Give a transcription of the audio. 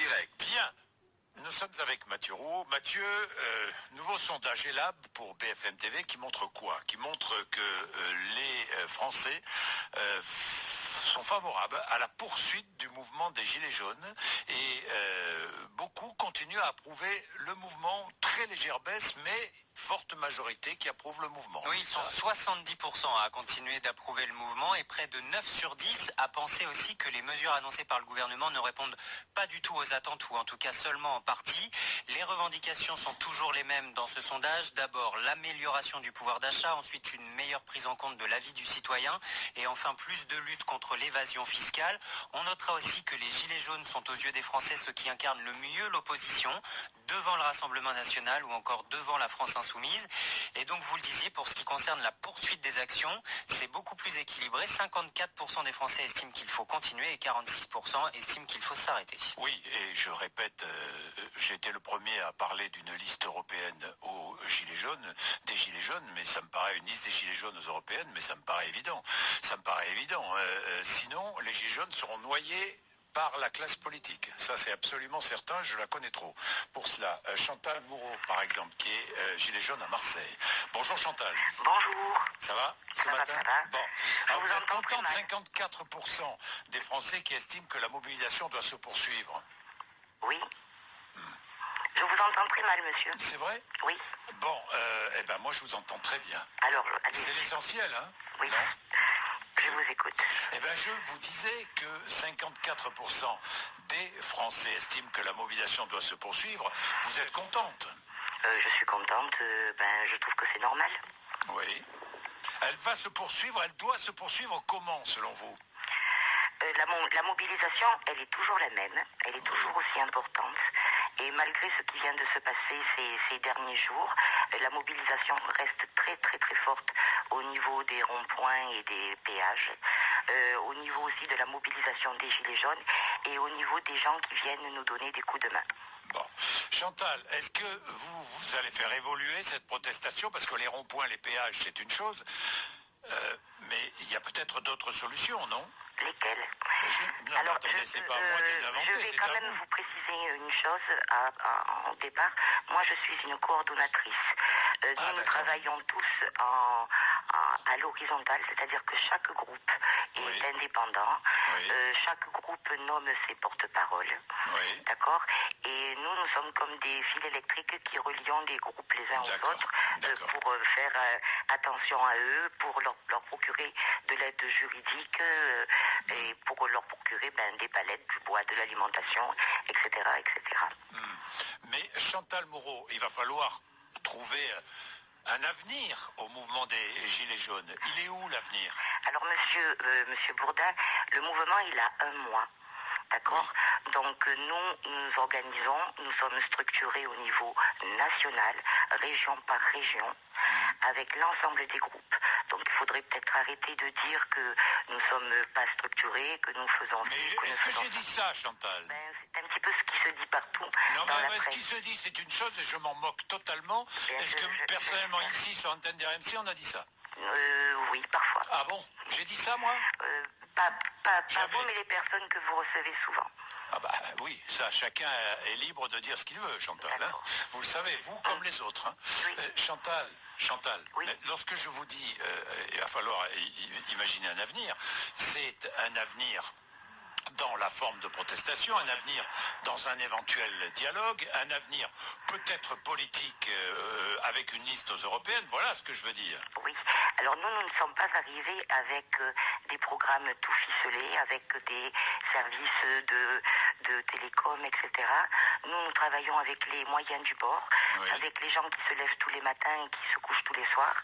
direct. Bien. Nous sommes avec Mathieu Roux. Mathieu, nouveau sondage ELAB pour BFM TV qui montre quoi? Qui montre que les Français sont favorables à la poursuite du mouvement des Gilets jaunes et beaucoup continuent à approuver le mouvement. Très légère baisse, mais forte majorité qui approuve le mouvement. Oui, ils sont 70% à continuer d'approuver le mouvement et près de 9 sur 10 à penser aussi que les mesures annoncées par le gouvernement ne répondent pas du tout aux attentes ou en tout cas seulement en partie. Les revendications sont toujours les mêmes dans ce sondage. D'abord, l'amélioration du pouvoir d'achat, ensuite une meilleure prise en compte de la vie du citoyen et enfin plus de lutte contre l'évasion fiscale. On notera aussi que les Gilets jaunes sont aux yeux des Français ceux qui incarnent le mieux l'opposition devant le Rassemblement national ou encore devant la France insoumise. Et donc vous le disiez, pour ce qui concerne la poursuite des actions, c'est beaucoup plus équilibré. 54% des Français estiment qu'il faut continuer et 46% estiment qu'il faut s'arrêter. Oui, et je répète, j'ai été le premier à parler d'une liste européenne aux Gilets jaunes, des Gilets jaunes, mais ça me paraît une liste des Gilets jaunes aux européennes, mais ça me paraît évident. Ça me paraît évident. Sinon, les Gilets jaunes seront noyés par la classe politique. Ça, c'est absolument certain, je la connais trop. Pour cela, Chantal Moreau, par exemple, qui est gilet jaune à Marseille. Bonjour Chantal. Bonjour. Ça va ce matin? Ça va. Bon. Alors, vous êtes contente, 54% des Français qui estiment que la mobilisation doit se poursuivre. Oui. Je vous entends très mal, monsieur. C'est vrai? Oui. Bon, eh ben moi je vous entends très bien. Alors, c'est l'essentiel, hein? Oui. Non? Je vous écoute. Eh bien, je vous disais que 54% des Français estiment que la mobilisation doit se poursuivre. Vous êtes contente? Je suis contente. Je trouve que c'est normal. Oui. Elle va se poursuivre, elle doit se poursuivre comment, selon vous? La mobilisation, elle est toujours la même. Elle est toujours aussi importante. Et malgré ce qui vient de se passer ces derniers jours, la mobilisation reste très très très forte au niveau des ronds-points et des péages, au niveau aussi de la mobilisation des Gilets jaunes et au niveau des gens qui viennent nous donner des coups de main. Bon. Chantal, est-ce que vous allez faire évoluer cette protestation? Parce que les ronds-points, les péages, c'est une chose. Mais il y a peut-être d'autres solutions, non? Lesquelles? Non, alors, attendez, c'est pas à moi de les inventer, je vais quand même vous préciser une chose au départ. Moi, je suis une coordonnatrice. Nous travaillons tous à l'horizontale, c'est-à-dire que chaque groupe est indépendant. Oui. Chaque groupe nomme ses porte-paroles. Oui. D'accord? Et nous sommes comme des fils électriques qui relions des groupes les uns aux autres pour faire attention à eux, pour leur procurer de l'aide juridique et pour leur procurer des palettes, du bois, de l'alimentation, etc. etc. Mais Chantal Moreau, il va falloir trouver un avenir au mouvement des Gilets jaunes. Il est où l'avenir? Alors monsieur Bourdin, le mouvement il a 1 mois. D'accord? Donc nous organisons, nous sommes structurés au niveau national, région par région, avec l'ensemble des groupes. Donc il faudrait peut-être arrêter de dire que nous ne sommes pas structurés, que nous faisons... Mais est-ce que j'ai dit ça, Chantal? C'est un petit peu ce qui se dit partout. Non, mais ce qui se dit, c'est une chose et je m'en moque totalement. Est-ce que personnellement, ici, sur l'antenne des RMC, on a dit ça? Oui, parfois. Ah bon? J'ai dit ça, moi? Pas vous, mais les personnes que vous recevez souvent. Ah bah oui, ça, chacun est libre de dire ce qu'il veut, Chantal. Hein. Vous le savez, vous comme les autres. Hein. Oui. Chantal, lorsque je vous dis il va falloir imaginer un avenir, c'est un avenir dans la forme de protestation, un avenir dans un éventuel dialogue, un avenir peut-être politique avec une liste aux européennes, voilà ce que je veux dire. Oui, alors nous ne sommes pas arrivés avec des programmes tout ficelés, avec des services de télécom, etc. Nous travaillons avec les moyens du bord, avec les gens qui se lèvent tous les matins et qui se couchent tous les soirs.